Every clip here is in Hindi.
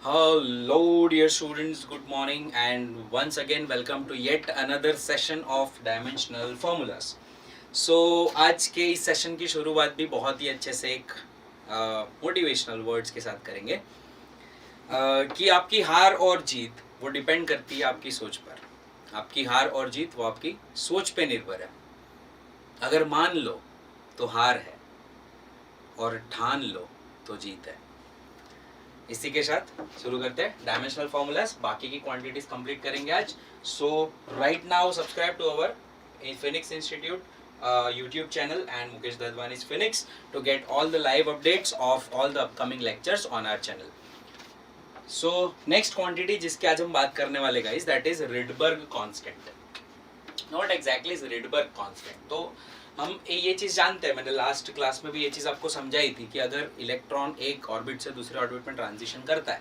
Hello, dear students. Good morning, and once again, welcome to yet another session of Dimensional Formulas. So आज के इस सेशन की शुरुआत भी बहुत ही अच्छे से एक मोटिवेशनल वर्ड्स के साथ करेंगे कि आपकी हार और जीत वो डिपेंड करती है आपकी सोच पर। आपकी हार और जीत वो आपकी सोच पे निर्भर है। अगर मान लो तो हार है और ठान लो तो जीत है। इसी के साथ शुरू करते हैं डायमेंशनल फॉर्मूलाज। बाकी की क्वांटिटीज कंप्लीट करेंगे आज। So right now subscribe to our Phoenix Institute YouTube channel and Mukesh Dadwani's Phoenix to get all the live updates of all the upcoming lectures on our channel. So next quantity जिसके आज हम बात करने वाले guys, that is Rydberg constant. Not exactly Rydberg constant. तो हम ये चीज़ जानते हैं, मैंने लास्ट क्लास में भी ये चीज़ आपको समझाई थी कि अगर इलेक्ट्रॉन एक ऑर्बिट से दूसरे ऑर्बिट में ट्रांजिशन करता है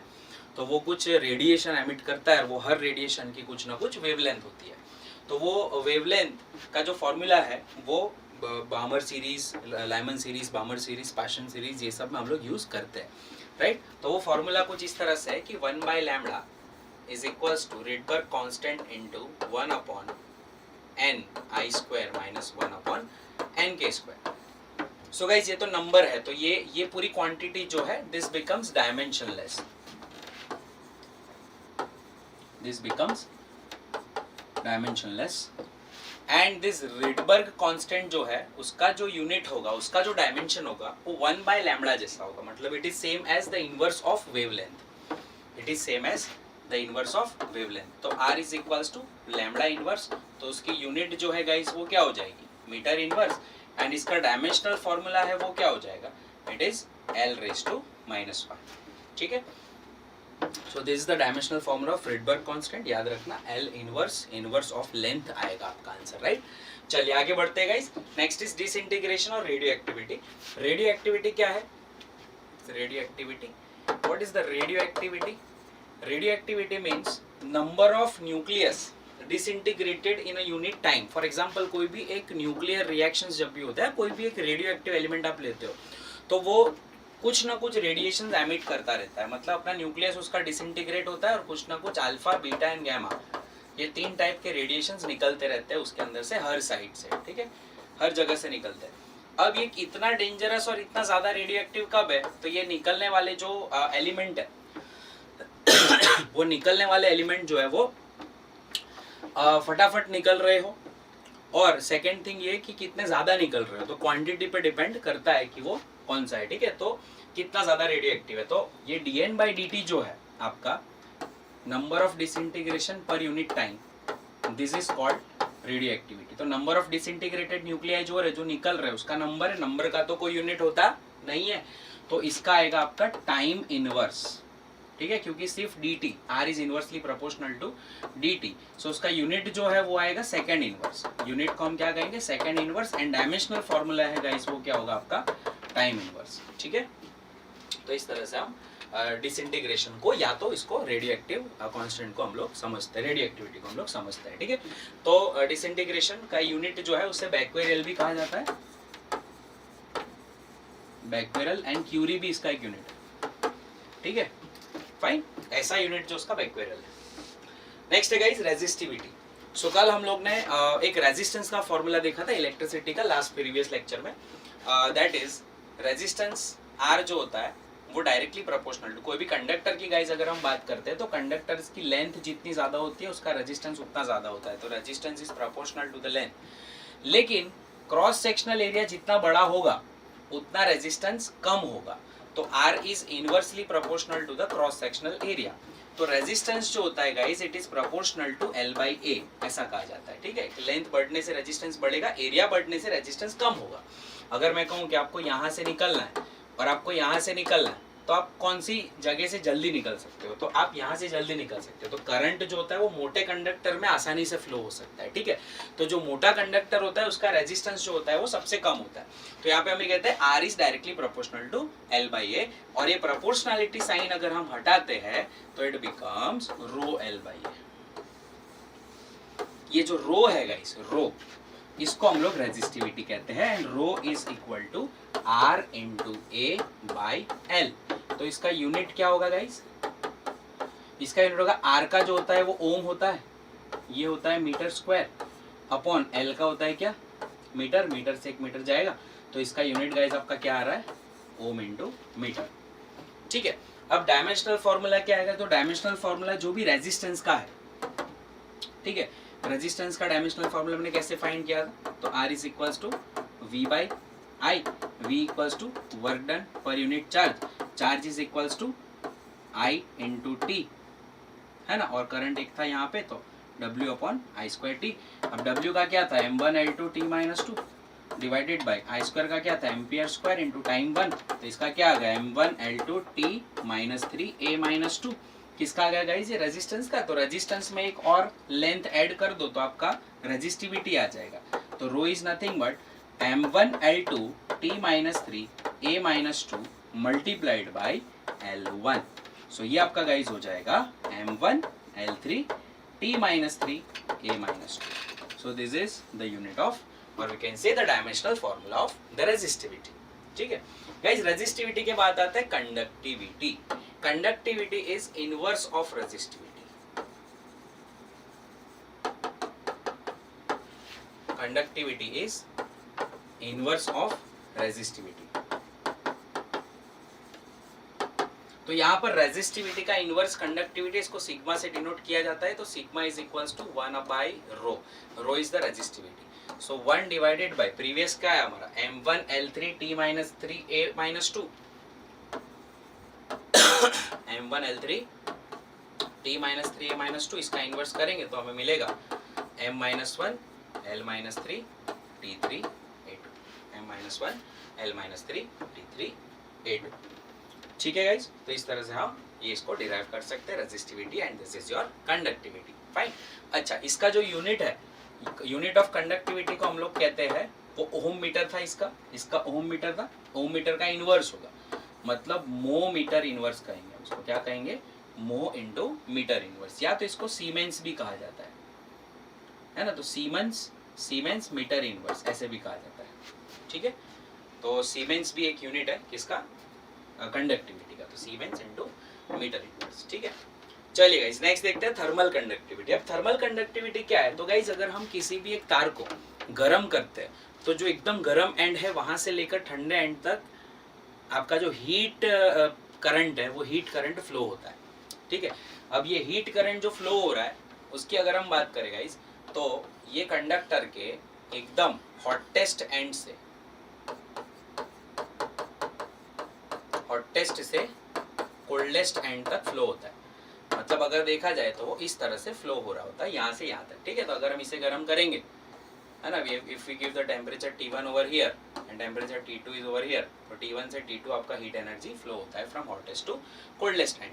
तो वो कुछ रेडिएशन एमिट करता है और वो हर रेडिएशन की कुछ ना कुछ वेवलेंथ होती है। तो वो वेवलेंथ का जो फॉर्मूला है वो बामर series, Lyman series, बामर series, Paschen series, ये सब में हम लोग यूज़ करते हैं, राइट। तो वो फॉर्मूला कुछ इस तरह से है कि 1/λ is equals to Rydberg constant into 1/n I square minus 1/n k square. So guys ये तो नंबर है, तो ये पूरी क्वांटिटी जो है this becomes dimensionless, this becomes dimensionless and this Rydberg constant जो है उसका जो यूनिट होगा, उसका जो डायमेंशन होगा वो 1/λ जैसा होगा। मतलब it is same as the inverse of wavelength, it is same as the inverse of wavelength. तो r is equals to lambda inverse, तो उसकी यूनिट जो है गाइस वो क्या हो जाएगी, मीटर इनवर्स, एंड इसका डायमेंशनल फॉर्मूला है वो क्या हो जाएगा, इट इज l⁻⁻⁴। ठीक है। So this is the dimensional formula of Rydberg constant. याद रखना L इनवर्स ऑफ लेंथ आएगा आपका आंसर, राइट। चलिए आगे बढ़ते हैं गाइस। नेक्स्ट इज डिसइंटीग्रेशन और रेडियो एक्टिविटी। रेडियो एक्टिविटी क्या है? Radio activity, what is the radio activity? Radio activity means number of nucleus disintegrated in a unit time. For example कोई भी एक न्यूक्लियर रिएक्शन जब भी होता है, कोई भी एक रेडियो एक्टिव एलिमेंट आप लेते हो तो वो कुछ ना कुछ रेडिएशन एमिट करता रहता है। मतलब अपना न्यूक्लियस उसका डिसइंटीग्रेट होता है और कुछ ना कुछ अल्फा, बीटा एंड गामा, ये 3 टाइप के रेडिएशंस निकलते रहते हैं उसके अंदर से, हर साइड से, ठीक है, हर जगह से निकलते हैं। अब ये इतना डेंजरस और इतना ज़्यादा रेडियो एक्टिव कब है? तो ये निकलने वाले जो एलिमेंट है वो निकलने वाले एलिमेंट जो है वो फटाफट निकल रहे हो, और सेकेंड थिंग ये कि कितने ज़्यादा निकल रहे हो। तो क्वांटिटी पे डिपेंड करता है कि वो कौन सा है, ठीक है। तो कितना ज़्यादा रेडियो एक्टिव है। तो ये dN/dt जो है आपका number of disintegration per unit time, this is called radio activity. तो नंबर ऑफ डिसइंटीग्रेटेड न्यूक्लियाई जो है, जो निकल रहे हैं, उसका नंबर है। नंबर का तो कोई यूनिट होता नहीं है, तो इसका आएगा आपका टाइम इनवर्स, ठीक है, क्योंकि सिर्फ dt, r is inversely proportional to dt, so उसका यूनिट जो है वो आएगा सेकंड इनवर्स। यूनिट को हम क्या कहेंगे, second inverse, and dimensional formula है गाइस वो क्या होगा आपका, टाइम इनवर्स, ठीक है। तो इस तरह से हम डिसइंटीग्रेशन को, या तो इसको रेडियो एक्टिव कांस्टेंट को हम लोग समझते हैं, रेडियो एक्टिविटी को हम लोग समझते हैं, ठीक है। तो डिसइंटीग्रेशन का यूनिट जो है उसे बैक्वेरियल भी कहा जाता है, बैक्वेरियल, एंड क्यूरी भी इसका एक यूनिट है, ठीक है, फाइन। ऐसा यूनिट जो उसका बैक्वेरियल है। नेक्स्ट है गाइस रेजिस्टिविटी। सो कल हम लोग ने एक रेजिस्टेंस का फॉर्मूला देखा था इलेक्ट्रिसिटी का लास्ट प्रीवियस लेक्चर में। दैट इज रेजिस्टेंस R जो होता है वो डायरेक्टली प्रोपोर्शनल टू, कोई भी कंडक्टर की गाइस अगर हम बात करते हैं तो कंडक्टर्स की लेंथ जितनी ज़्यादा होती है उसका रेजिस्टेंस उतना ज़्यादा होता है। तो resistance is proportional to the length. लेकिन क्रॉस सेक्शनल एरिया जितना बड़ा होगा उतना रेजिस्टेंस कम होगा। तो R is inversely proportional to the cross sectional area. तो रेजिस्टेंस जो होता है guys it is proportional to L/A, ऐसा कहा जाता है, ठीक है। लेंथ बढ़ने से रेजिस्टेंस बढ़ेगा, एरिया बढ़ने से रेजिस्टेंस कम होगा। अगर मैं कहूँ कि आपको यहाँ से निकलना है और आपको यहाँ से निकलना है, तो आप कौन सी जगह से जल्दी निकल सकते हो, तो आप यहाँ से जल्दी निकल सकते हो। तो करंट जो होता है वो मोटे कंडक्टर में आसानी से फ्लो हो सकता है, ठीक है। तो जो मोटा कंडक्टर होता है उसका रेजिस्टेंस जो होता है वो सबसे कम होता है। तो यहाँ पे हमें कहते हैं R is directly proportional to L/A, और ये प्रोपोर्शनलिटी साइन अगर हम हटाते हैं तो इट बिकम्स ρL/A। ये जो रो है गाइस, रो, इसको हम लोग रेजिस्टिविटी कहते हैं, and rho is equal to R × A/L। तो इसका यूनिट क्या होगा गाइस, इसका यूनिट होगा आर का जो होता है वो ओम होता है, ये होता है मीटर स्क्वायर, अपॉन एल का होता है क्या मीटर, मीटर से 1 मीटर जाएगा, तो इसका यूनिट गाइस आपका क्या आ रहा है ओम इंटू मीटर। ठीक है, अब डायमेंशनल फॉर्मूला क्या आएगा, तो डायमेंशनल फॉर्मूला जो भी रेजिस्टेंस का है, ठीक है, रेजिस्टेंस का डायमेंशनल फॉर्मूला हमने कैसे फाइंड किया था, तो R is equals to V by I, V equals to work done per unit charge, charge is equals to I into T, है ना, और करंट एक था यहाँ पे तो W upon I square T. अब W का क्या था M1L2T minus 2 divided by I square का क्या था एम्पियर स्क्वायर इंटू टाइम 1, तो इसका क्या आ गया M1L2T माइनस 3A माइनस 2, किसका आ गया गाइस ये रेजिस्टेंस का, तो रेजिस्टेंस में एक और लेंथ ऐड कर दो तो आपका रेजिस्टिविटी आ जाएगा, तो rho is nothing but M1L2T minus 3A minus 2 multiplied by L1, so ये आपका गाइस हो जाएगा M1L3T minus 3A minus 2, so this is the unit of or we can say the dimensional formula of the resistivity। ठीक है गाइस, रेजिस्टिविटी के बाद आता है conductivity. Conductivity is inverse of resistivity. Conductivity is inverse of resistivity. तो यहाँ पर रेजिस्टिविटी का इनवर्स कंडक्टिविटी, इसको सिग्मा से डिनोट किया जाता है, तो sigma is equals to 1 by rho, rho is the resistivity, so 1 divided by previous क्या है हमारा M1L3T minus 3A minus 2, M1L3T minus 3A minus 2, इसका इनवर्स करेंगे तो हमें मिलेगा M minus 1 L minus 3 T3 A2, M minus 1 L minus 3 T3 A2। ठीक है गाइज, तो इस तरह से हम ये इसको डिराइव कर सकते हैं resistivity, and this is your conductivity. Fine, अच्छा इसका जो यूनिट है, यूनिट ऑफ कंडक्टिविटी को हम लोग कहते हैं, वो ओम मीटर था, इसका ओम मीटर था, ओम मीटर का इनवर्स होगा, मतलब मो मीटर इनवर्स कहेंगे उसको, क्या कहेंगे मो इंटू मीटर इनवर्स, या तो इसको सीमेंस भी कहा जाता है ना, तो सीमेंस मीटर इनवर्स ऐसे भी कहा जाता है। ठीक है, तो सीमेंस भी एक यूनिट है किसका कंडक्टिविटी का, तो सीमेंस इंटू मीटर इनवर्स। ठीक है, चलिए गाइस नेक्स्ट देखते हैं थर्मल कंडक्टिविटी। अब थर्मल कंडक्टिविटी क्या है, तो गाइस अगर हम किसी भी एक तार को गर्म करते हैं, तो जो एकदम गर्म एंड है वहां से लेकर ठंडे एंड तक आपका जो हीट करंट है वो हीट करंट फ्लो होता है। ठीक है, अब ये हीट करंट जो फ्लो हो रहा है उसकी अगर हम बात करें गाइस, तो ये कंडक्टर के एकदम हॉटेस्ट एंड से, हॉटेस्ट से कोल्डेस्ट एंड तक फ्लो होता है, मतलब अगर देखा जाए तो वो इस तरह से फ्लो हो रहा होता है यहाँ से यहाँ तक। ठीक है, तो अगर हम इसे गर्म करेंगे, है ना, if we give the temperature T1 over here and temperature T2 is over here, तो T1 से T2 आपका हीट एनर्जी फ्लो होता है from hottest to coldest end.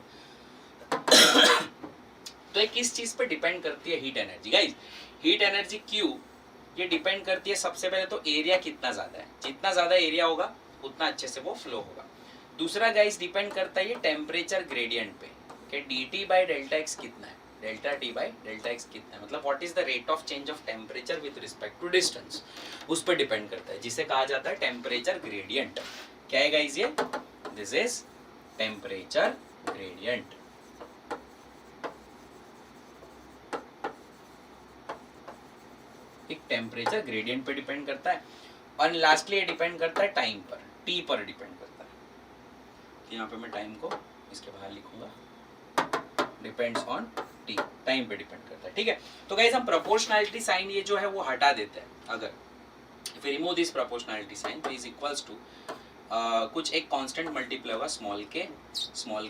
तो ये किस चीज पे डिपेंड करती है heat energy guys, heat energy क्यों, ये डिपेंड करती है सबसे पहले तो एरिया कितना ज्यादा है, जितना ज्यादा एरिया होगा उतना अच्छे से वो फ्लो होगा। दूसरा गाइज डिपेंड करता है ये टेम्परेचर ग्रेडियंट पे, कि dt बाई डेल्टा एक्स कितना है, delta t by delta x कितना है, मतलब what is the rate of change of temperature with respect to distance, उस पर डिपेंड करता है, जिसे कहा जाता है टेम्परेचर ग्रेडियंट। क्या है गाइज ये, दिस इज टेम्परेचर ग्रेडियंट। एक टेम्परेचर ग्रेडियंट पे डिपेंड करता है, और लास्टली ये डिपेंड करता है टाइम पर, t पर डिपेंड करता है। यहाँ पे मैं टाइम को इसके बाहर लिखूंगा, डिपेंड्स ऑन टी, टाइम पे डिपेंड करता है। ठीक है, तो गाइस हम प्रोपोर्शनैलिटी साइन ये जो है वो हटा देते हैं, अगर if we remove this proportionality sign तो इज इक्वल्स टू कुछ एक कांस्टेंट मल्टीप्लाई होगा स्मॉल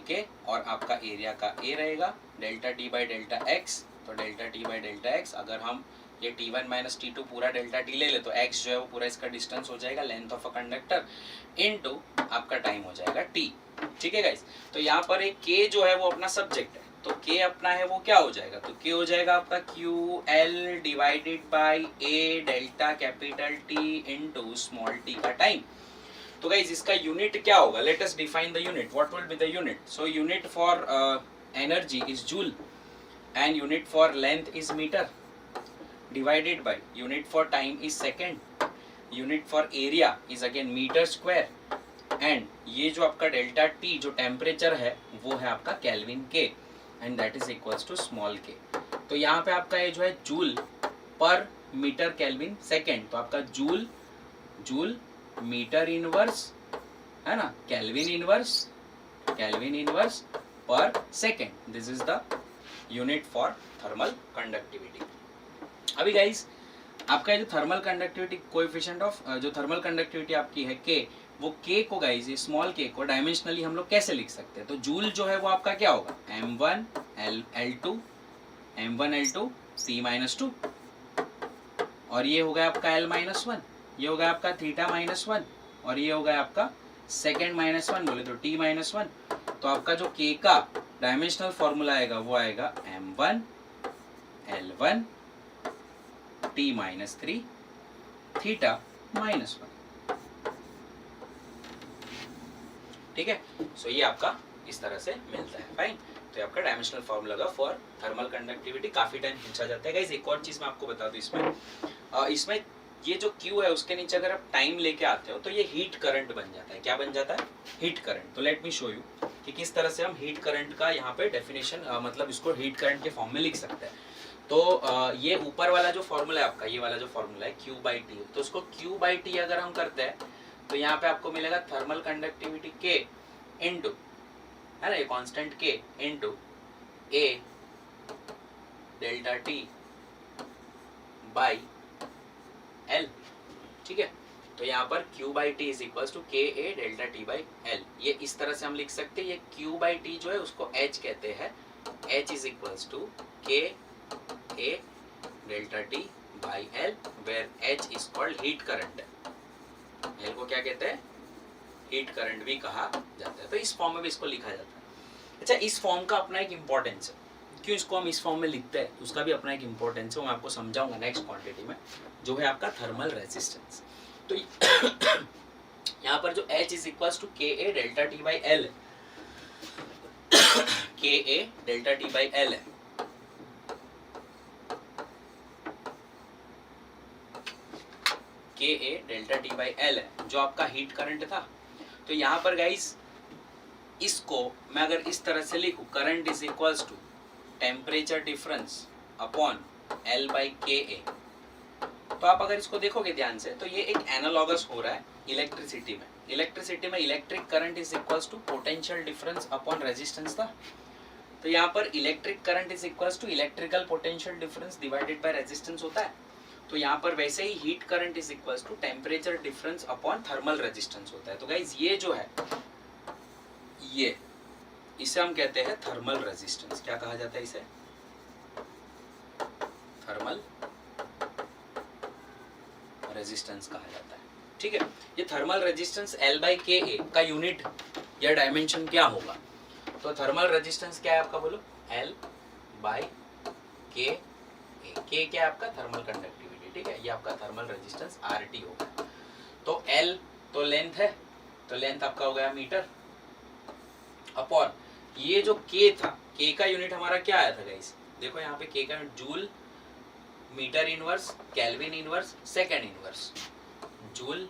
के और आपका एरिया का ए रहेगा, delta T by delta X, तो delta T by delta X, अगर हम ये T1 माइनस T2 पूरा डेल्टा टी ले ले तो x जो है वो पूरा इसका डिस्टेंस हो जाएगा, length of a conductor, into आपका टाइम हो जाएगा t। ठीक है गाइस, तो यहाँ पर एक k जो है वो अपना सब्जेक्ट है, तो k अपना है वो क्या हो जाएगा, तो k हो जाएगा आपका QL divided by a delta capital T into small t का टाइम। तो गाइस इसका यूनिट क्या होगा, let us define the unit, what will be the unit, so unit for energy is joule and unit for length is metre, divided by unit for time is second, unit for area is again meter square, and ये जो आपका डेल्टा टी जो टेम्परेचर है वो है आपका केल्विन के। And that is equals to small k. तो यहाँ पे आपका ये जो है जूल पर मीटर केल्विन सेकेंड, तो आपका जूल मीटर इनवर्स है ना, केल्विन इनवर्स पर second, this is the unit for thermal conductivity. अभी गाइस आपका ये जो थर्मल कंडक्टिविटी कोएफिशिएंट ऑफ जो थर्मल कंडक्टिविटी आपकी है के, वो के को गाइस, ये स्मॉल के को डायमेंशनली हम लोग कैसे लिख सकते हैं? तो जूल जो है वो आपका क्या होगा, m1l2 T-2, और ये हो गया आपका l-1, ये हो गया आपका θ-1, और ये हो गया आपका सेकेंड -1 बोले तो T-1। तो आपका जो k का डायमेंशनल फॉर्मूला आएगा वो आएगा m1l1 T-3 θ-1। ठीक है, सो ये आपका इस तरह से मिलता है। फाइन, तो ये आपका डायमेंशनल फॉर्मूला का फॉर थर्मल कंडक्टिविटी। काफी टाइम पूछा जाता है गाइस। एक और चीज मैं आपको बता दूं, इसमें ये जो Q है उसके नीचे अगर आप टाइम लेके आते हो तो ये हीट करंट बन जाता है। क्या बन जाता है? Heat current. तो लेट मी शो यू कि किस तरह से हम हीट करंट का यहाँ पे डेफिनेशन मतलब इसको हीट करंट के फॉर्म में लिख सकते हैं। तो ये ऊपर वाला जो फॉर्मूला है आपका, ये वाला जो फॉर्मूला है Q/T, तो उसको Q/T अगर हम करते हैं तो यहाँ पे आपको मिलेगा थर्मल कंडक्टिविटी K इंटू, है ना, ये constant K into A delta T by L। ठीक है, तो यहाँ पर Q/T is equals to K A delta T by L। ये इस तरह से हम लिख सकते हैं। ये Q/T जो है उसको H कहते हैं। H is equals to K A delta T by L, where H is called heat current. L को क्या कहते हैं? हीट करंट भी कहा जाता है। तो इस फॉर्म में भी इसको लिखा जाता है। अच्छा, इस फॉर्म का अपना एक इंपॉर्टेंस है। क्यों इसको हम इस फॉर्म में लिखते हैं उसका भी अपना एक इंपॉर्टेंस है, वो मैं आपको समझाऊंगा नेक्स्ट क्वांटिटी में, जो है आपका थर्मल रेजिस्टेंस। तो यहाँ पर जो H इज इक्वल्स टू के ए डेल्टा टी बाई एल, के ए डेल्टा टी बाई एल है। के ए डेल्टा टी बाई एल है जो आपका हीट करंट था। तो यहाँ पर गाइस इसको मैं अगर इस तरह से लिखूं, current is equals to temperature difference upon L by k a, तो आप अगर इसको देखोगे ध्यान से तो ये एक एनालॉगस हो रहा है इलेक्ट्रिसिटी में। इलेक्ट्रिसिटी में electric current is equals to potential difference upon resistance था। तो यहाँ पर electric current is equals to electrical potential difference divided by resistance होता है। तो यहाँ पर वैसे ही heat current is equals to temperature difference upon thermal resistance होता है। तो गाइज ये जो है, ये इसे हम कहते हैं थर्मल रेजिस्टेंस। क्या कहा जाता है इसे? थर्मल रेजिस्टेंस कहा जाता है। ठीक है, ये thermal resistance L by k ए का यूनिट या डायमेंशन क्या होगा? तो थर्मल रेजिस्टेंस क्या है आपका, बोलो? L बाई के ए। के क्या है आपका? Thermal conductivity. ठीक है, ये आपका थर्मल रेजिस्टेंस RT होगा। तो L तो लेंथ है, तो लेंथ आपका हो गया मीटर, अपॉन ये जो K था, K का यूनिट हमारा क्या आया था गाइस? देखो यहाँ पे K का joule metre inverse kelvin inverse second inverse, joule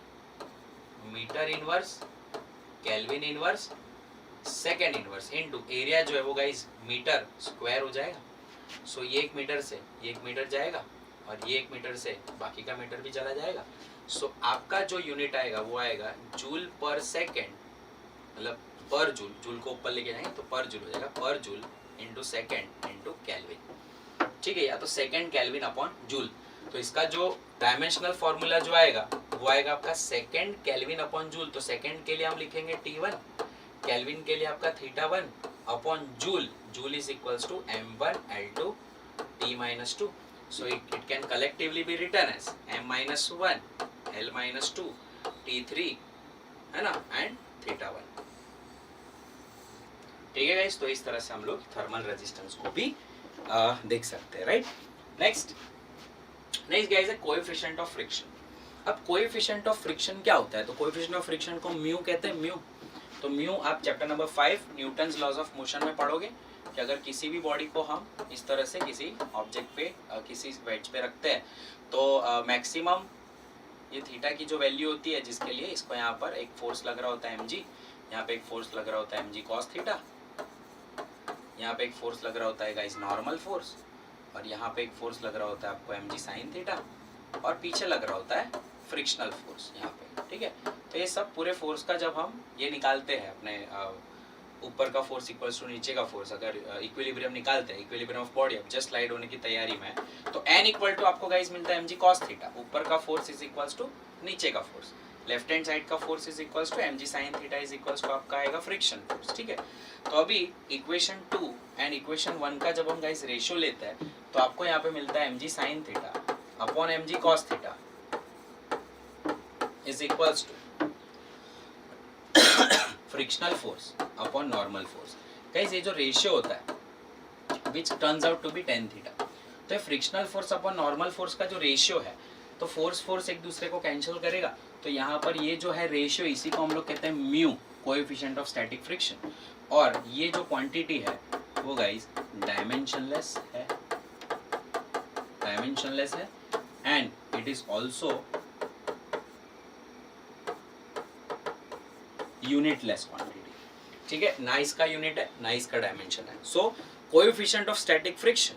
metre inverse kelvin inverse second inverse into area जो है वो गाइस मीटर स्क्वायर हो जाएगा। सो ये 1 मीटर से ये 1 मीटर जाएगा और ये 1 मीटर से बाकी का मीटर भी चला जाएगा। सो आपका जो यूनिट आएगा वो आएगा जूल पर सेकेंड, मतलब पर जूल, जूल को ऊपर लेके जाएंगे तो पर जूल हो जाएगा, पर joule into second into kelvin. ठीक है, या तो सेकेंड केल्विन अपॉन जूल। तो इसका जो डायमेंशनल फॉर्मूला जो आएगा वो आएगा आपका सेकेंड केल्विन अपॉन जूल। तो सेकेंड के लिए हम लिखेंगे T1, केल्विन के लिए आपका θ1 upon joule. Joule is equals to m1l2 T-2। So it can collectively be written as m-1 l-2 T3, है ना, एंड θ1। ठीक है गाइस, तो इस तरह से हम लोग थर्मल रेजिस्टेंस को भी देख सकते हैं, राइट। नेक्स्ट गाइस है कोएफिशिएंट ऑफ फ्रिक्शन। अब कोएफिशिएंट ऑफ फ्रिक्शन क्या होता है? तो कोएफिशिएंट ऑफ फ्रिक्शन को म्यू कहते हैं, म्यू। तो म्यू आप chapter number 5 Newton's laws of motion में पढ़ोगे कि अगर किसी भी बॉडी को हम इस तरह से किसी ऑब्जेक्ट पे किसी वेट पे रखते हैं तो मैक्सिमम ये थीटा की जो वैल्यू होती है, जिसके लिए इसको यहाँ पर एक फोर्स लग रहा होता है mg, यहाँ पे एक फोर्स लग रहा होता है mg cos थीटा, यहाँ पे एक फोर्स लग रहा होता है गाइस नॉर्मल फोर्स, और यहाँ पे एक फोर्स लग रहा होता है आपको mg sin थीटा, और पीछे लग रहा होता है फ्रिक्शनल फोर्स यहाँ पे, ठीक है। तो ये सब पूरे फोर्स का जब हम ये निकालते हैं अपने ऊपर का फोर्स इक्वल्स टू नीचे का फोर्स, अगर इक्विलिब्रियम निकालते हैं, इक्विलिब्रियम ऑफ बॉडी, अब जस्ट स्लाइड होने की तैयारी में, तो n इक्वल टू आपको गाइस मिलता है mg cos थीटा, ऊपर का फोर्स इज इक्वल्स टू नीचे का फोर्स, लेफ्ट हैंड साइड का force is equals to mg sin theta is equals to आपका आएगा फ्रिक्शन फोर्स, ठीक है। तो अभी इक्वेशन 2 एंड इक्वेशन 1 का जब हम गाइस रेशियो लेते हैं तो आपको यहाँ पे मिलता है mg sin theta upon mg cos theta is equals to frictional force upon normal force. Guys ये जो रेशियो होता है which turns out to be tan theta, तो ये frictional force upon normal force का जो रेशियो है, तो फोर्स एक दूसरे को कैंसिल करेगा, तो यहाँ पर ये जो है रेशियो, इसी को हम लोग कहते हैं mu, coefficient of static friction, और ये जो क्वांटिटी है वो गाइस डायमेंशनलेस है and it is also unitless quantity, ठीक है। ना इसका यूनिट है ना इसका डायमेंशन है, so coefficient of static friction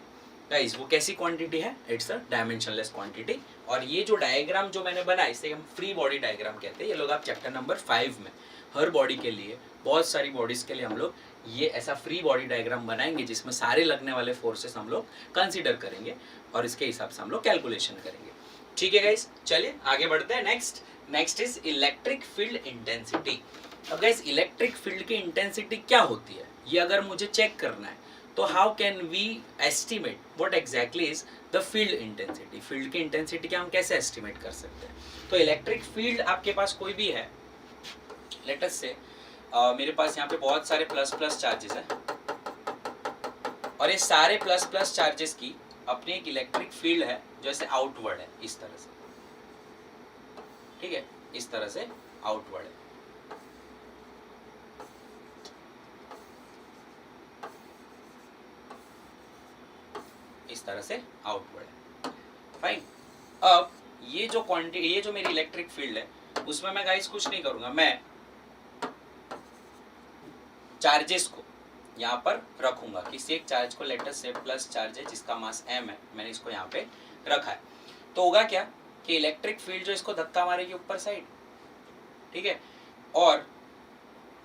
guys वो कैसी क्वांटिटी है, इट्स अ डायमेंशनलेस क्वांटिटी। और ये जो डायग्राम जो मैंने बनाया इसे हम फ्री बॉडी डायग्राम कहते हैं, ये लोग आप चैप्टर नंबर 5 में हर बॉडी के लिए, बहुत सारी बॉडीज के लिए हम लोग ये ऐसा फ्री बॉडी डायग्राम बनाएंगे जिसमें सारे लगने वाले फोर्सेस हम लोग कंसीडर करेंगे और इसके हिसाब से हम लोग कैलकुलेशन करेंगे, ठीक है गाइस। चलिए आगे बढ़ते हैं। Next is electric field intensity. अब गाइस इलेक्ट्रिक फील्ड की इंटेंसिटी क्या होती है, ये अगर मुझे चेक करना है तो how can we estimate what exactly is the field intensity, field की इंटेंसिटी क्या हम कैसे एस्टिमेट कर सकते हैं। तो इलेक्ट्रिक फील्ड आपके पास कोई भी है, लेट अस से मेरे पास यहाँ पे बहुत सारे प्लस प्लस चार्जेस हैं, और ये सारे प्लस प्लस चार्जेस की अपनी एक इलेक्ट्रिक फील्ड है जो ऐसे आउटवर्ड है, इस तरह से, ठीक है, इस तरह से आउटवर्ड है। इस तरह से आउटवर्ड है, फाइन। अब ये जो क्वांटिटी, ये जो मेरी इलेक्ट्रिक फील्ड है उसमें मैं गाइस कुछ नहीं करूंगा, मैं चार्जेस को यहाँ पर रखूंगा, किसी एक चार्ज को, लेटर से प्लस चार्ज है जिसका मास m है, मैंने इसको यहाँ पे रखा है। तो होगा क्या कि इलेक्ट्रिक फील्ड जो इसको धक्का मारेगी ऊपर साइड, ठीक है, और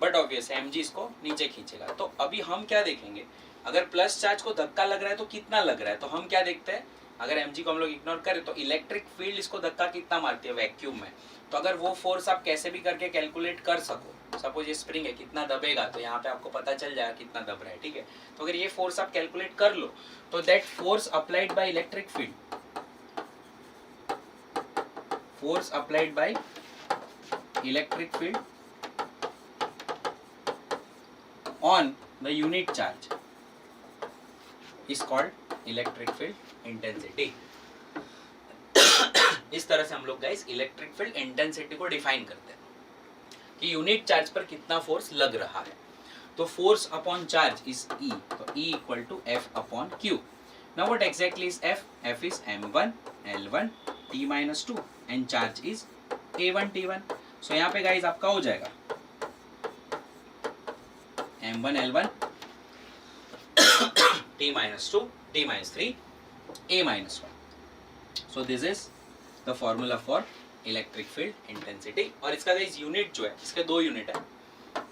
बट ऑब्वियस mg इसको नीचे खींचेगा। तो अभी हम क्या देखेंगे, अगर प्लस चार्ज को धक्का लग रहा है तो कितना लग रहा है, तो हम क्या देखते हैं, अगर mg को हम लोग इग्नोर करें तो इलेक्ट्रिक फील्ड इसको धक्का कितना मारती है वैक्यूम में। तो अगर वो फोर्स आप कैसे भी करके कैलकुलेट कर सको, सपोज ये स्प्रिंग है, कितना दबेगा, तो यहाँ पे आपको पता चल जाएगा कितना दब रहा है, ठीक है। तो अगर ये फोर्स आप कैलकुलेट कर लो तो that force applied by electric field, force applied by electric field on the unit charge is called electric field intensity। इस तरह से हम लोग गाइस इलेक्ट्रिक फील्ड इंटेंसिटी को डिफाइन करते हैं कि यूनिट चार्ज पर कितना फोर्स लग रहा है। तो force upon charge is E, तो E equal to F upon Q। Now what exactly is F? F is m1 L1 T minus 2 and charge is A1 T1। So यहाँ पे गाइस आपका हो जाएगा m1 L1 T minus 2 T minus 3 A minus 1। so this is the formula for electric field intensity। और इसका गाइस यूनिट जो है, इसके दो यूनिट है,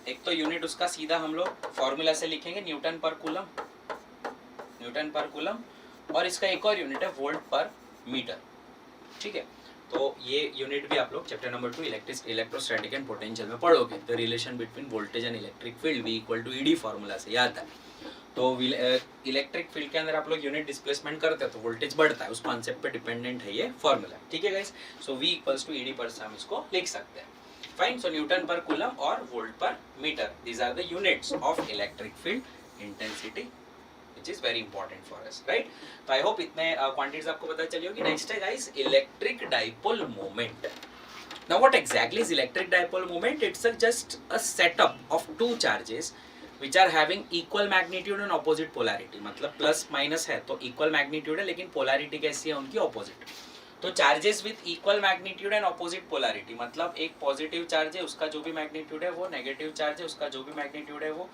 एक तो यूनिट उसका सीधा हम लोग फॉर्मूला से लिखेंगे न्यूटन पर कूलम, और इसका एक और यूनिट है वोल्ट पर मीटर, ठीक है। तो ये यूनिट भी आप लोग chapter number 2 electrostatic and potential में पढ़ोगे। The relation between voltage and electric field V equal to ED formula से याद है। तो इलेक्ट्रिक फील्ड के अंदर आप लोग यूनिट डिस्प्लेसमेंट करते हैं तो वोल्टेज बढ़ता है, उस कॉन्सेप्ट पे डिपेंडेंट है ये फॉर्मूला, ठीक है guys. So V equals to ED पर से हम इसको लिख सकते हैं, फाइन। सो न्यूटन पर कूलम और वोल्ट पर metre, these are the units of electric field intensity which is very important for us, right? तो I hope इतने क्वांटिटीज आपको पता चली होगी। नेक्स्ट है guys electric dipole moment. Now what exactly is electric dipole moment? It's just a setup of two charges which are having equal magnitude and opposite polarity। मतलब प्लस माइनस है तो इक्वल मैग्नीट्यूड है, लेकिन पोलैरिटी कैसी है उनकी ऑपोजिट। तो charges with equal magnitude and opposite polarity, मतलब एक पॉजिटिव चार्ज है उसका जो भी मैग्नीट्यूड है वो, नेगेटिव चार्ज है उसका जो भी मैग्नीट्यूड है वो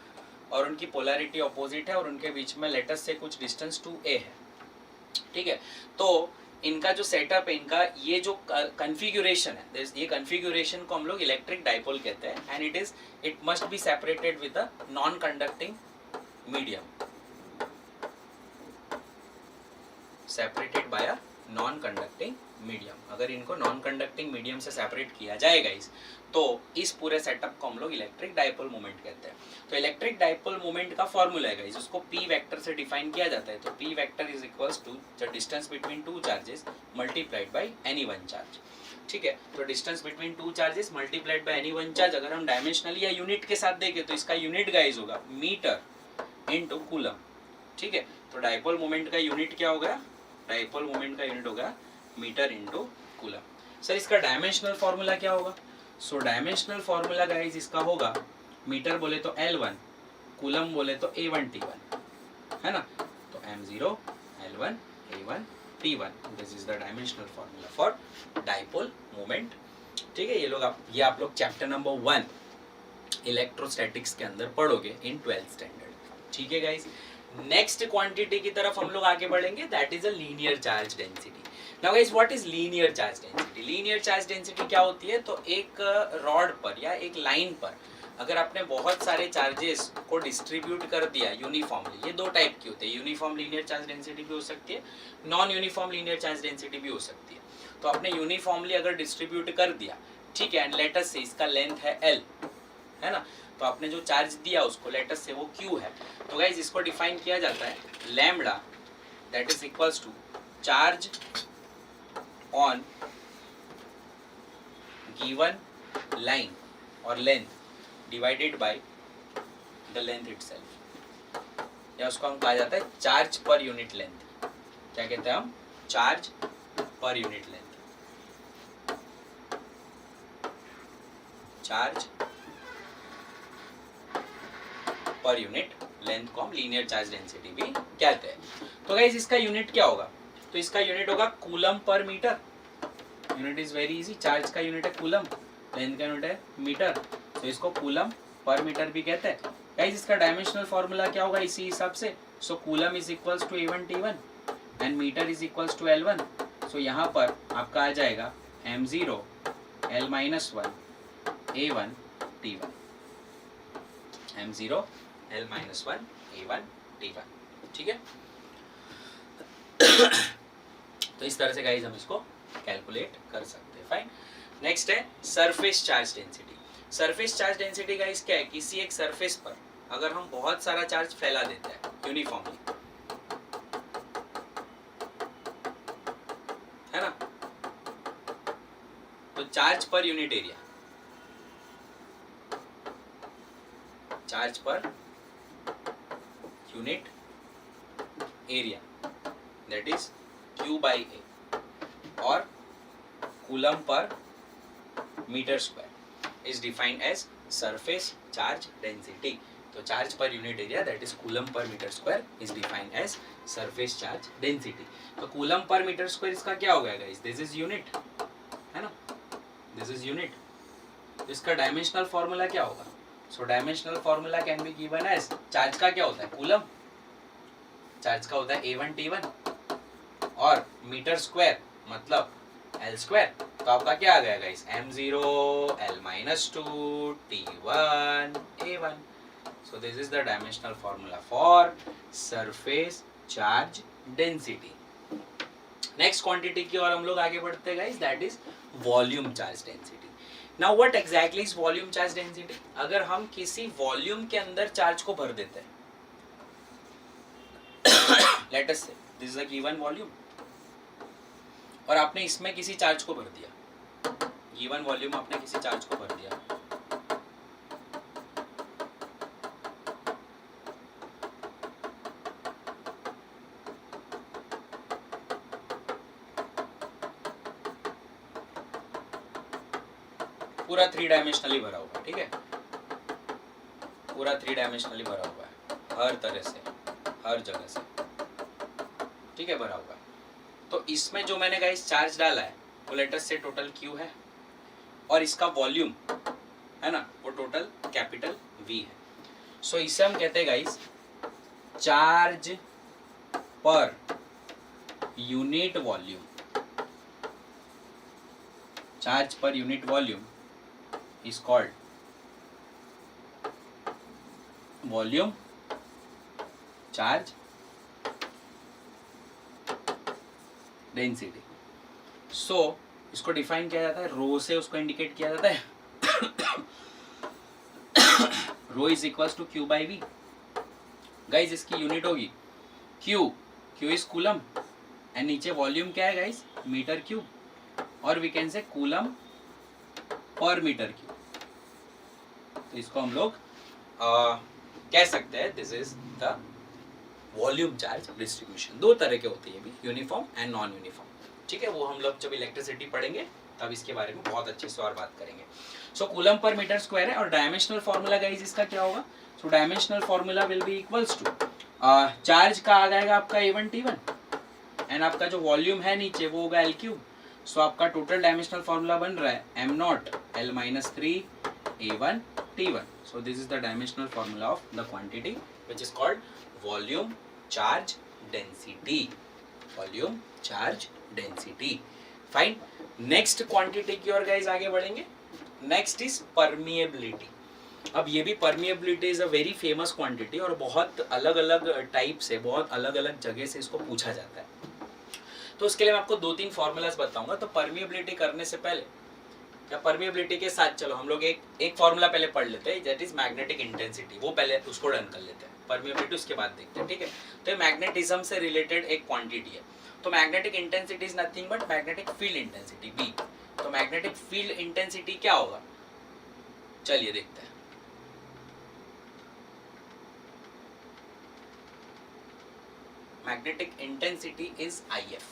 और उनकी पोलैरिटी अपोजिट है और उनके बीच में लेटस से कुछ डिस्टेंस 2a है, ठीक है। तो इनका जो सेटअप है, इनका ये जो कन्फिग्यूरेशन है, ये कन्फिग्यूरेशन को हम लोग इलेक्ट्रिक डाइपोल कहते हैं and it must be separated with a non conducting medium, separated by a non conducting medium. अगर इनको नॉन कंडक्टिंग मीडियम से सेपरेट किया जाएगा तो इस पूरे सेटअप को हम लोग इलेक्ट्रिक डाइपोल मोमेंट कहते हैं। तो इलेक्ट्रिक डाइपोल मोमेंट का फॉर्मूला है गाइस, उसको p वेक्टर से डिफाइन किया जाता है। तो p vector is equals to the distance between two charges multiplied by any one charge, ठीक है। तो distance between two charges multiplied by any one charge अगर हम डायमेंशनली या यूनिट के साथ देखें तो इसका यूनिट गाइस होगा मीटर इनटू कूलम, ठीक है। तो डाइपोल मोमेंट का यूनिट क्या होगा, डाइपोल मोमेंट का यूनिट होगा मीटर इनटू कूलम। सर इसका डायमेंशनल फॉर्मूला क्या होगा? सो डायमेंशनल फॉर्मूला गाइस इसका होगा, मीटर बोले तो L1, कूलम बोले तो A1 T1, है ना। तो M0 L1 A1 T1, this is the dimensional formula for dipole moment, ठीक है। ये आप लोग चैप्टर नंबर 1 इलेक्ट्रोस्टैटिक्स के अंदर पढ़ोगे इन 12th स्टैंडर्ड, ठीक है गाइस। नेक्स्ट क्वांटिटी की तरफ हम लोग आगे बढ़ेंगे, that is a linear charge density. Now guys what is linear charge density? Linear charge density क्या होती है? तो एक रॉड पर या एक लाइन पर अगर आपने बहुत सारे चार्जेस को डिस्ट्रीब्यूट कर दिया यूनिफॉर्मली, ये दो टाइप की होते हैं, यूनिफॉर्म लीनियर चार्ज डेंसिटी भी हो सकती है, non uniform linear charge density भी हो सकती है। तो आपने यूनिफॉर्मली अगर डिस्ट्रीब्यूट कर दिया, ठीक है, एंड लेटस से इसका लेंथ है L, है ना। तो आपने जो चार्ज दिया उसको लेटस से वो Q है। तो गाइज इसको डिफाइन किया जाता है lambda that is equals to charge on given line और length divided by the length itself, या उसको हम कहा जाता है चार्ज पर यूनिट लेंथ। क्या कहते हैं हम? Charge per unit length, charge per unit length को हम लीनियर चार्ज डेंसिटी भी कहते हैं। तो गाइस इसका यूनिट क्या होगा? तो इसका यूनिट होगा कूलम पर metre. Unit is very easy, charge का यूनिट है कूलम, लेंथ का यूनिट है मीटर, तो इसको कूलम पर मीटर भी कहते हैं। गाइस इसका डायमेंशनल फॉर्मूला क्या होगा इसी हिसाब से? So coulomb is equals to A1 T1 and metre is equals to L1। So यहाँ पर आपका आ जाएगा M0 L-1 A1 T1, M0 L-1 A1 T1, ठीक है। तो इस तरह से गाइस हम इसको कैलकुलेट कर सकते हैं। फाइन। नेक्स्ट है surface charge density. Surface charge density guys क्या है? किसी एक सरफेस पर अगर हम बहुत सारा चार्ज फैला देते हैं यूनिफॉर्मली, है ना, तो charge per unit area, charge per unit area that is Q by A और कूलम पर metre square is defined as surface charge density. तो charge per unit area that is coulomb पर metre square is defined as surface charge density. तो कूलम पर मीटर स्क्वायर इसका क्या हो गया गाइस? दिस इज यूनिट, है ना, दिस इज यूनिट। इसका डायमेंशनल फॉर्मूला क्या होगा? So dimensional formula can be given as, charge का क्या होता है? कूलम, चार्ज का होता है A1 T1 और मीटर स्क्वायर मतलब L स्क्वायर। तो आपका क्या आ गया guys? M0 L-2 T1 A1। So this is the dimensional formula for surface charge density. Next quantity की ओर हम लोग आगे बढ़ते हैं guys, that is volume charge density. Now what exactly is volume charge density? अगर हम किसी वॉल्यूम के अंदर चार्ज को भर देते हैं, लेट अस से this is a given volume, और आपने इसमें किसी चार्ज को भर दिया, गिवन वॉल्यूम आपने किसी चार्ज को भर दिया, पूरा 3 डायमेंशनली भरा हुआ, ठीक है, पूरा 3 डायमेंशनली भरा हुआ है, हर तरह से, हर जगह से, ठीक है, भरा हुआ है। तो इसमें जो मैंने गाइस चार्ज डाला है वो लेटस से टोटल Q है और इसका वॉल्यूम है ना वो टोटल कैपिटल V है। सो इसे हम कहते हैं guys charge per unit volume. Charge per unit volume is called volume charge density. So इसको डिफाइन किया जाता है रो से, उसको इंडिकेट किया जाता है rho is equals to Q by V. Guys इसकी यूनिट होगी Q. Q is coulomb and नीचे वॉल्यूम क्या है गाइज, मीटर क्यूब, और वी कैन से कूलम पर मीटर क्यूब. तो इसको हम लोग कह सकते हैं this is the volume charge distribution. दो तरह के होते हैं भी, यूनिफॉर्म एंड नॉन यूनिफॉर्म. ठीक है, वो हम लोग जब इलेक्ट्रिसिटी पढ़ेंगे तब इसके बारे में बहुत अच्छे से और बात करेंगे. सो कूलम पर मीटर स्क्वायर है. और डायमेंशनल फॉर्मूला गाइज इसका क्या होगा, so dimensional formula will be equals to charge का आ जाएगा आपका A1 T1 एंड आपका जो वॉल्यूम है नीचे वो होगा L क्यूब. सो आपका टोटल डायमेंशनल फॉर्मूला बन रहा है m not L minus 3 A1 T1. So this is the dimensional formula of the quantity which is called volume charge density. Volume charge density. Fine. Next quantity की ओर गाइस आगे बढ़ेंगे. Next is permeability. अब ये भी permeability is a very famous quantity और बहुत अलग अलग टाइप से, बहुत अलग अलग जगह से इसको पूछा जाता है. तो उसके लिए मैं आपको 2-3 फॉर्मूलाज बताऊंगा. तो परमिएबिलिटी करने से पहले या परमिएबिलिटी के साथ चलो हम लोग एक फॉर्मूला पहले पढ़ लेते हैं, दैट इज मैग्नेटिक इंटेंसिटी. वो पहले उसको डन कर लेते हैं. परमिएबिलिटी उसके बाद देखते हैं. ठीक है, तो ये मैग्नेटिज्म से रिलेटेड एक क्वांटिटी है. तो magnetic intensity is nothing but magnetic field intensity B. तो मैग्नेटिक फील्ड इंटेंसिटी क्या होगा, चलिए देखते हैं. Magnetic intensity is IF.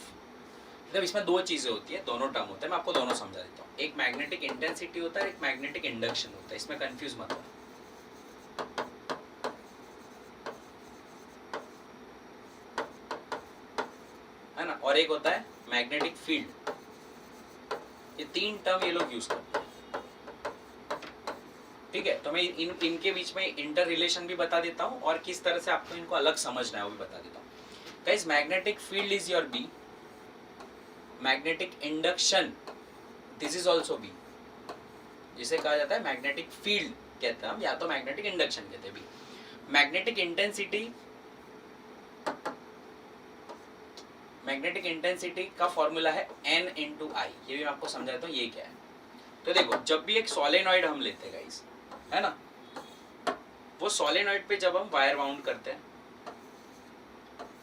मतलब इसमें दो चीजें होती है, दोनों टर्म होते हैं. मैं आपको दोनों समझा देता हूँ. एक मैग्नेटिक इंटेंसिटी होता है, एक मैग्नेटिक इंडक्शन होता है. इसमें कंफ्यूज मत हो. है ना. और एक होता है मैग्नेटिक फील्ड. ये 3 टर्म ये लोग यूज करते हैं. ठीक है, तो मैं इनके बीच में इंटर रिलेशन भी बता देता हूँ और किस तरह से आपको इनको अलग समझना है वो भी बता देता हूँ. Guys magnetic field is your B. Magnetic induction this is also B. जिसे कहा जाता है मैग्नेटिक फील्ड कहते हैं हम, या तो मैग्नेटिक इंडक्शन कहते हैं. मैग्नेटिक इंटेंसिटी का फॉर्मूला है N इंटू I. ये भी मैं आपको समझा देता हूँ ये क्या है. तो देखो जब भी एक सोलेनॉइड हम लेते हैं गाइस, है ना, वो सोलेनॉइड पे जब हम वायर बाउंड करते हैं,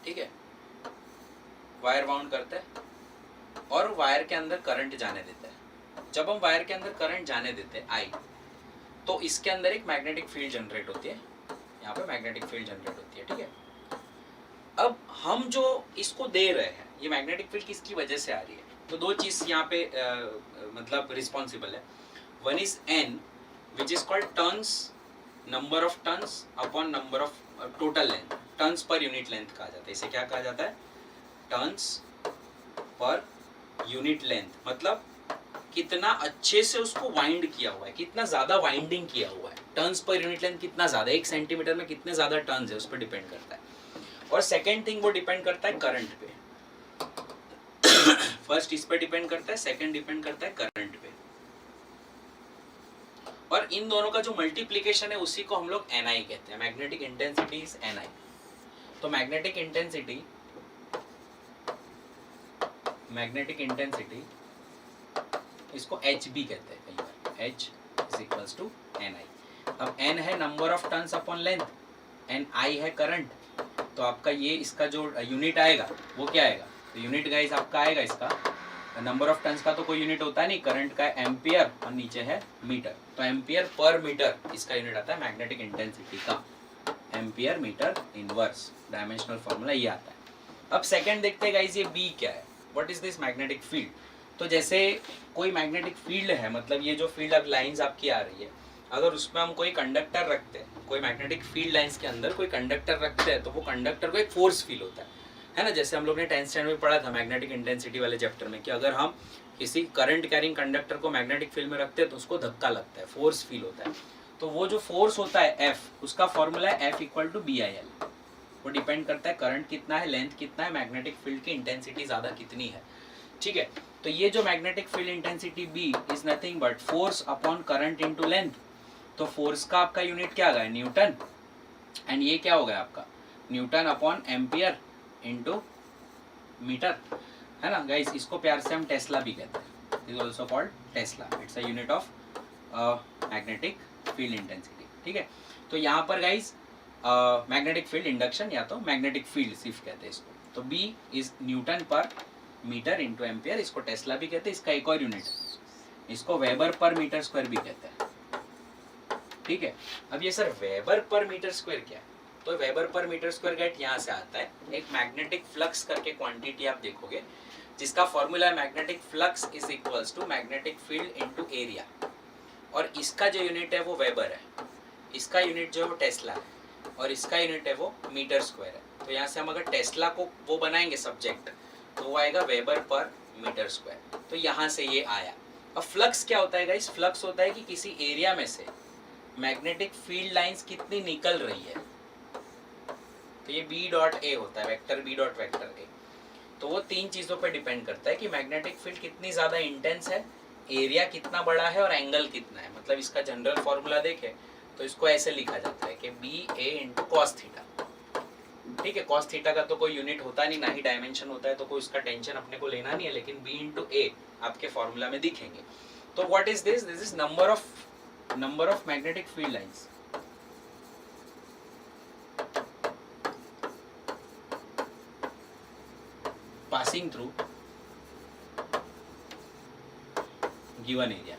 ठीक है, वायर बाउंड करते हैं और वायर के अंदर करंट जाने देते हैं. जब हम वायर के अंदर करंट जाने देते हैं I, तो इसके अंदर एक मैग्नेटिक फील्ड जनरेट होती है. यहाँ पे मैग्नेटिक फील्ड जनरेट होती है. ठीक है, अब हम जो इसको दे रहे हैं ये मैग्नेटिक फील्ड किसकी वजह से आ रही है, तो दो चीज यहाँ पे मतलब रिस्पॉन्सिबल है. One is N which is called turns, number of turns upon number of total length. Turns per unit length कहा जाता है. इसे क्या कहा जाता है, टर्न्स पर यूनिट लेंथ. मतलब कितना अच्छे से उसको वाइंड किया हुआ है, कितना ज्यादा वाइंडिंग किया हुआ है. टर्न्स पर यूनिट लेंथ कितना ज्यादा, 1 सेंटीमीटर में कितने ज्यादा टर्न्स है उस पर डिपेंड करता है. और सेकेंड थिंग वो डिपेंड करता है करंट पे. फर्स्ट इस पे डिपेंड करता है, सेकेंड डिपेंड करता है करंट पे. और इन दोनों का जो मल्टीप्लीकेशन है उसी को हम लोग NI कहते हैं. Magnetic intensity is NI. तो मैग्नेटिक इंटेंसिटी इसको HB कहते हैं कई बार. H is equals to NI. अब N है number of turns upon length and I है करंट. तो आपका ये इसका जो यूनिट आएगा वो क्या आएगा, तो यूनिट गाइस आपका आएगा इसका नंबर ऑफ टर्न्स का तो कोई यूनिट होता है नहीं, करंट का एम्पियर और नीचे है मीटर. तो एम्पियर पर मीटर इसका यूनिट आता है मैग्नेटिक इंटेंसिटी का. Ampere metre inverse. Dimensional formula ये आता है. अब सेकंड देखते हैं गाइस ये B क्या है, what is this magnetic field. तो जैसे कोई मैग्नेटिक फील्ड है, मतलब ये जो फील्ड अब लाइंस आपकी आ रही है, अगर उसमें हम कोई कंडक्टर रखते हैं, कोई मैग्नेटिक फील्ड लाइंस के अंदर कोई कंडक्टर रखते हैं, तो वो कंडक्टर को एक फोर्स फील होता है ना. जैसे हम लोग ने 10th स्टैंडर्ड में पढ़ा था मैग्नेटिक इंटेंसिटी वाले चैप्टर में कि अगर हम किसी करंट कैरिंग कंडक्टर को मैग्नेटिक फील्ड में रखते हैं तो उसको धक्का लगता है, फोर्स फील होता है. तो वो जो फोर्स होता है एफ, उसका फॉर्मूला है F equal to B I L. वो डिपेंड करता है करंट कितना है, लेंथ कितना है, मैग्नेटिक फील्ड की इंटेंसिटी ज़्यादा कितनी है, ठीक है। तो ये जो magnetic field intensity B is nothing but force upon current into length. तो फोर्स का आपका यूनिट क्या आ गया, न्यूटन, एंड ये क्या हो गया आपका, newton upon ampere into metre, है ना गाइस। इसको प्यार से हम टेस्ला भी कहते हैं, is also called Tesla, it's a unit of magnetic field intensity, ठीक है। तो यहाँ पर गाइस मैग्नेटिक फील्ड इंडक्शन या तो मैग्नेटिक फील्ड सिर्फ कहते हैं इसको, तो बी इज न्यूटन पर मीटर इंटू एम्पियर, इसको टेस्ला भी कहते हैं। इसका एक और यूनिट है, इसको वेबर पर मीटर स्क्वायर भी कहते हैं, ठीक है। अब ये सर वेबर पर मीटर स्क्वायर क्या है, तो वेबर पर मीटर स्क्वायर गेट यहाँ से आता है, एक मैग्नेटिक फ्लक्स करके क्वांटिटी आप देखोगे, जिसका फॉर्मूला है magnetic flux is equals to magnetic field into area, और इसका जो यूनिट है वो वेबर है, इसका यूनिट जो है वो टेस्ला है, और इसका यूनिट है वो मीटर स्क्वायर है। तो यहाँ से हम अगर टेस्ला को वो बनाएंगे सब्जेक्ट, तो वो आएगा वेबर पर मीटर स्क्वायर, तो यहाँ से ये आया। अब फ्लक्स क्या होता है गाइस, फ्लक्स होता है कि किसी एरिया में से मैग्नेटिक फील्ड लाइंस कितनी निकल रही है, तो ये बी डॉट ए होता है, vector B dot vector A. तो वो तीन चीज़ों पे डिपेंड करता है कि मैग्नेटिक फील्ड कितनी ज़्यादा इंटेंस है, एरिया कितना बड़ा है, और एंगल कितना है। मतलब इसका जनरल फॉर्मूला देखें तो इसको ऐसे लिखा जाता है कि बी ए इंटू कॉस थीटा, ठीक है। कॉस थीटा का तो कोई यूनिट होता नहीं, ना ही डायमेंशन होता है, तो कोई इसका टेंशन अपने को लेना नहीं है, लेकिन बी इंटू ए आपके फॉर्मूला में दिखेंगे। तो what is this, this is number of magnetic field lines, passing through given area।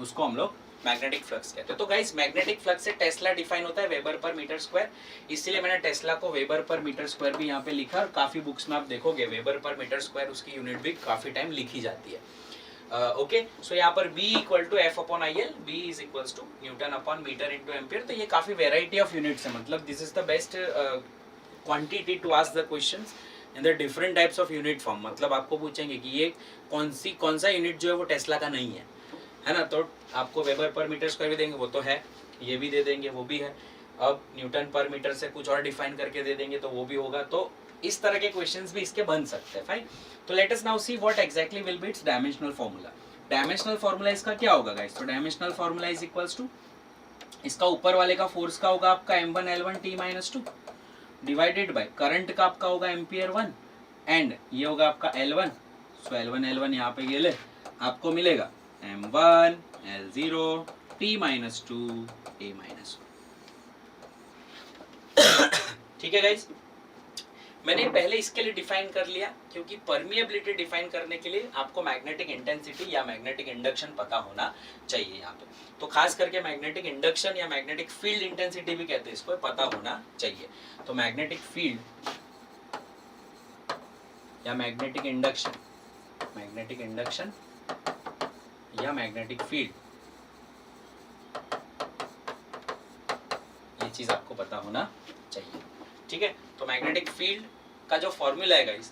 उसको हम लोग मैग्नेटिक फ्लक्स कहते हैं। तो गाइस मैग्नेटिक फ्लक्स से टेस्ला डिफाइन होता है वेबर पर मीटर स्क्वायर, इसलिए मैंने टेस्ला को वेबर पर मीटर स्क्वायर भी यहाँ पे लिखा, और काफी बुक्स में आप देखोगे वेबर पर मीटर स्क्वायर उसकी यूनिट भी काफी टाइम लिखी जाती है। ओके, सो यहाँ पर B equal to F upon I L, B is equals to newton upon metre into ampere. तो ये काफी वेराइटी ऑफ यूनिट्स है, मतलब this is the best quantity to ask the questions in the different types of unit form. मतलब आपको पूछेंगे कि ये कौन सा यूनिट जो है वो टेस्ला का नहीं है ना, तो आपको वेबर पर मीटर स्क्वायर भी देंगे, वो तो है, ये भी दे देंगे, वो भी है। अब न्यूटन पर मीटर से कुछ और डिफाइन करके दे देंगे, तो वो भी होगा। तो इस तरह के क्वेश्चंस भी इसके बन सकते हैं, फाइन। तो let us now see what exactly will be its dimensional formula. Dimensional formula इसका क्या होगा गाइस, तो dimensional formula is equals to, इसका ऊपर वाले का फोर्स का होगा आपका m1 L1 T-2 divided by current का आपका होगा एम्पियर 1, एंड ये होगा आपका L1, सो L1 L1 यहाँ पे ये ले, आपको मिलेगा m1 L0 T-2 A-1। ठीक है गाइस, मैंने पहले इसके लिए डिफाइन कर लिया, क्योंकि परमिएबिलिटी डिफाइन करने के लिए आपको मैग्नेटिक इंटेंसिटी या मैग्नेटिक इंडक्शन पता होना चाहिए यहाँ पे। तो खास करके मैग्नेटिक इंडक्शन या मैग्नेटिक फील्ड इंटेंसिटी भी कहते हैं इसको, पता होना चाहिए। तो मैग्नेटिक फील्ड या मैग्नेटिक इंडक्शन या मैग्नेटिक फील्ड, ये चीज आपको पता होना चाहिए, ठीक है। तो मैग्नेटिक फील्ड का जो फॉर्मूला है guys,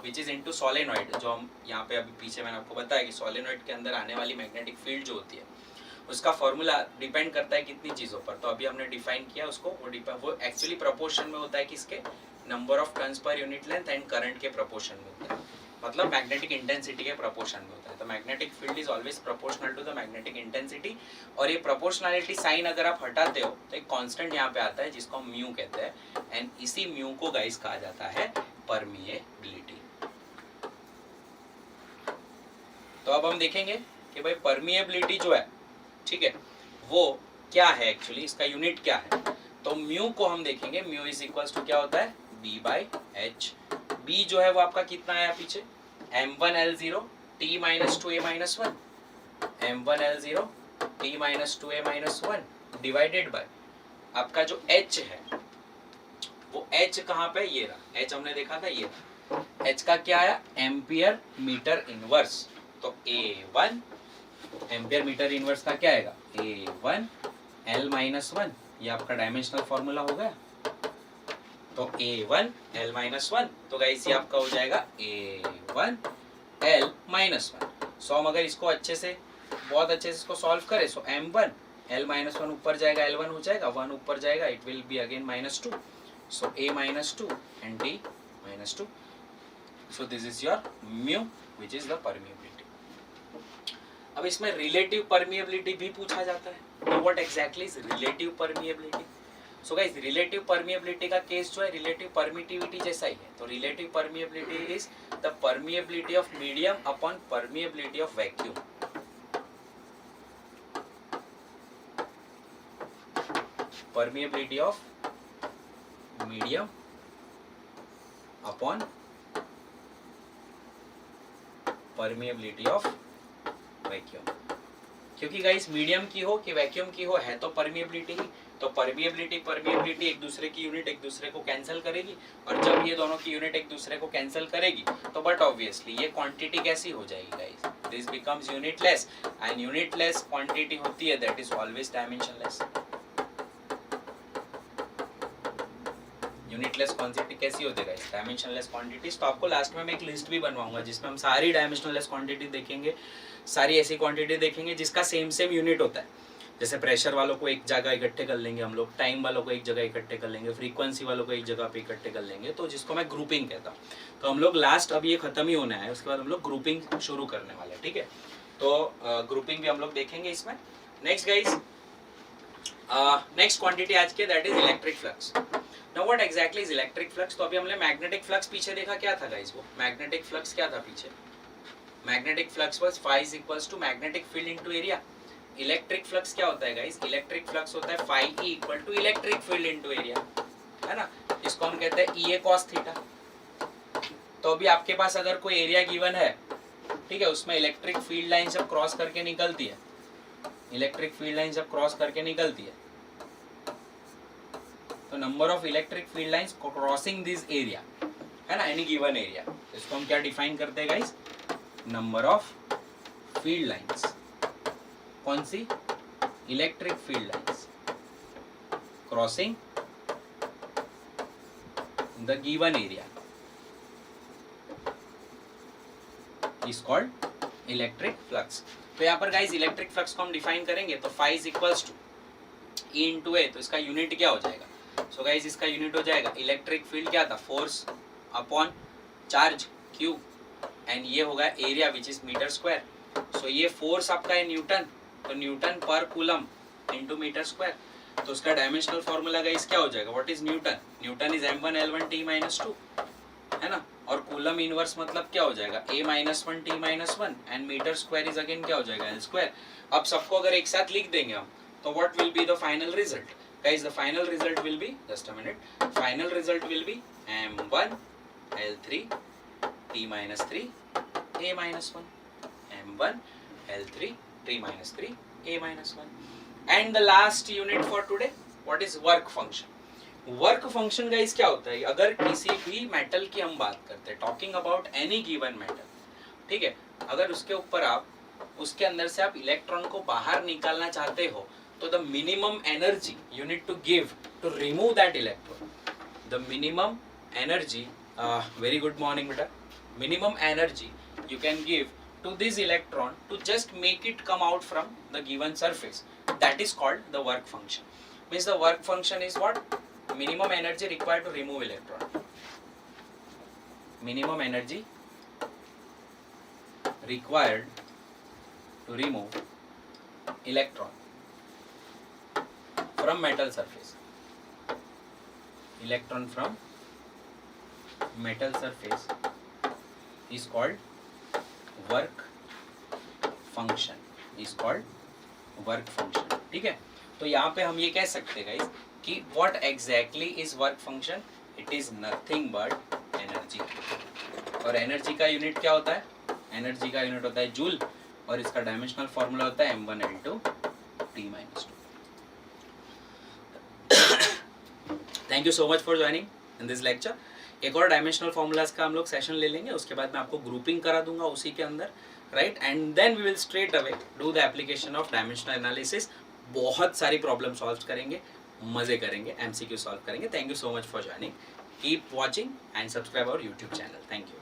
which is into solenoid, जो हम यहाँ पे अभी पीछे मैंने आपको बताया कि सोलेनॉइड के अंदर आने वाली मैग्नेटिक फील्ड जो होती है उसका फॉर्मूला डिपेंड करता है कितनी चीज़ों पर। तो अभी हमने डिफाइन किया उसको, वो एक्चुअली प्रपोर्शन में होता है किसके, number of turns per unit length and current के प्रपोर्शन में होता है, मतलब मैग्नेटिक इंटेंसिटी के प्रपोर्शन में होता है। तो magnetic field is always proportional to the magnetic intensity, और ये प्रोपोर्शनलिटी साइन अगर आप हटाते हो तो एक कांस्टेंट यहाँ पे आता है जिसको हम म्यू कहते हैं, एंड इसी म्यू को गाइस कहा जाता है परमिएबिलिटी। तो अब हम देखेंगे कि भाई परमिएबिलिटी जो है, ठीक है, वो क्या है एक्चुअली, इसका यूनिट क्या है। तो म्यू को हम देखेंगे, म्यू इज इक्वल्स टू क्या होता है, B/H। B जो है वो आपका कितना आया पीछे, m1 L0 T-2 A-1, m1 L0 T-2 A-1 divided by आपका जो H है, वो H कहाँ पे, ये रहा H, हमने देखा था ये रहा। H का क्या आया, एम्पियर मीटर इनवर्स। तो A1 एम्पियर मीटर इनवर्स का क्या आएगा, A1 L-1, ये आपका डायमेंशनल फॉर्मूला हो गया। तो A1 L-1, तो गाइस ये आपका हो जाएगा A1 L-1। सो हम अगर इसको अच्छे से बहुत अच्छे से इसको सॉल्व करें, सो m1 l-1 ऊपर जाएगा, l1 हो जाएगा, 1 ऊपर जाएगा, it will be again -2, so a -2 and d -2. So this is your mu, which is the permeability. अब इसमें relative permeability भी पूछा जाता है. So what exactly is relative permeability? So guys, relative permeability का केस जो है relative permittivity जैसा ही है. तो relative permeability is the permeability of medium upon permeability of vacuum. Permeability of medium upon permeability of vacuum. क्योंकि गाइस मीडियम की हो कि वैक्यूम की हो है तो परमिएबिलिटी ही. तो परमिएबिलिटी एक दूसरे की यूनिट एक दूसरे को कैंसिल करेगी, और जब ये दोनों की यूनिट एक दूसरे को कैंसिल करेगी तो बट ऑब्वियसली ये क्वांटिटी कैसी हो जाएगी guys, this becomes unitless, and unitless quantity होती है that is always dimensionless. Unitless quantity कैसी होती है गाइस, डायमेंशनलेस क्वांटिटीज. तो आपको लास्ट में मैं एक लिस्ट भी बनवाऊंगा जिसमें हम सारी डायमेंशनलेस क्वांटिटी देखेंगे, सारी ऐसी क्वांटिटी देखेंगे जिसका सेम यूनिट होता है. जैसे प्रेशर वालों को एक जगह इकट्ठे कर लेंगे हम लोग, टाइम वालों को एक जगह इकट्ठे कर लेंगे, फ्रीक्वेंसी वालों को एक जगह पे इकट्ठे कर लेंगे, तो जिसको मैं ग्रुपिंग कहता हूँ. तो हम लोग लास्ट अब ये खत्म ही होना है, उसके बाद हम लोग ग्रुपिंग शुरू करने वाले हैं. ठीक है, तो ग्रुपिंग भी हम लोग देखेंगे इसमें. नेक्स्ट गाइस, नेक्स्ट क्वांटिटी आज के that is electric flux. Now what exactly is electric flux? तो अभी हमने मैग्नेटिक फ्लक्स पीछे देखा, क्या था गाइस वो मैग्नेटिक फ्लक्स क्या था पीछे. Magnetic flux was phi is equals to magnetic field into area. Electric flux क्या होता है गाइस, इलेक्ट्रिक फ्लक्स होता है phi e equal to electric field into area, है ना. इसको हम कहते हैं Ea cos थीटा. तो अभी आपके पास अगर कोई एरिया गिवन है, ठीक है, उसमें इलेक्ट्रिक फील्ड लाइन जब क्रॉस करके निकलती है, इलेक्ट्रिक फील्ड लाइन जब क्रॉस करके निकलती है, तो number of electric field lines crossing this area, है ना, एनी गिवन एरिया, इसको हम क्या डिफाइन करते हैं guys, number of field lines. कौन सी, electric field lines crossing the given area is called electric flux. तो यहाँ पर गाइस इलेक्ट्रिक फ्लक्स को हम डिफाइन करेंगे तो phi is equals to E into A. तो इसका यूनिट क्या हो जाएगा, सो गाइस इसका यूनिट हो जाएगा इलेक्ट्रिक फील्ड क्या था, force upon charge Q, and ये होगा area which is metre square. So ये फोर्स आपका है न्यूटन, तो न्यूटन पर कूलम इनटू मीटर स्क्वायर. तो उसका डायमेंशनल फॉर्मूला गाइस क्या हो जाएगा, what is Newton, Newton is m1 l1 t -2, है ना. और कूलम इनवर्स मतलब क्या हो जाएगा a -1 t -1, and metre square is again क्या हो जाएगा l स्क्वायर. अब सबको अगर एक साथ लिख देंगे हम तो what will be the final result guys, the final result will be, just a minute, final result will be m1 l3 t -3 a -1, m1 l3 t -3 a -1. and the last unit for today, what is work function. Work function guys क्या होता है, अगर किसी भी मेटल की हम बात करते हैं, talking about any given metal, ठीक है, अगर उसके ऊपर आप उसके अंदर से आप इलेक्ट्रॉन को बाहर निकालना चाहते हो, तो the minimum energy you need to give to remove that electron, the minimum energy, very good morning beta, minimum energy you can give to this electron to just make it come out from the given surface, that is called the work function. Means the work function is what, minimum energy required to remove electron, minimum energy required to remove electron from metal surface, electron from metal surface is called work function, is called work function. ठीक है, तो यहाँ पे हम ये कह सकते हैं गाइस कि what exactly is work function, it is nothing but energy. और एनर्जी का यूनिट क्या होता है, एनर्जी का यूनिट होता है जूल, और इसका डायमेंशनल फॉर्मूला होता है m1 l2 t -2. Thank you so much for joining in this lecture. एक और डायमेंशनल फॉर्मूलाज का हम लोग सेशन ले लेंगे, उसके बाद मैं आपको ग्रुपिंग करा दूंगा उसी के अंदर, right, and then we will straight away do the application of dimensional analysis. बहुत सारी प्रॉब्लम सॉल्व करेंगे, मजे करेंगे, MCQ सॉल्व करेंगे. Thank you so much for joining. Keep watching and subscribe our YouTube channel. Thank you.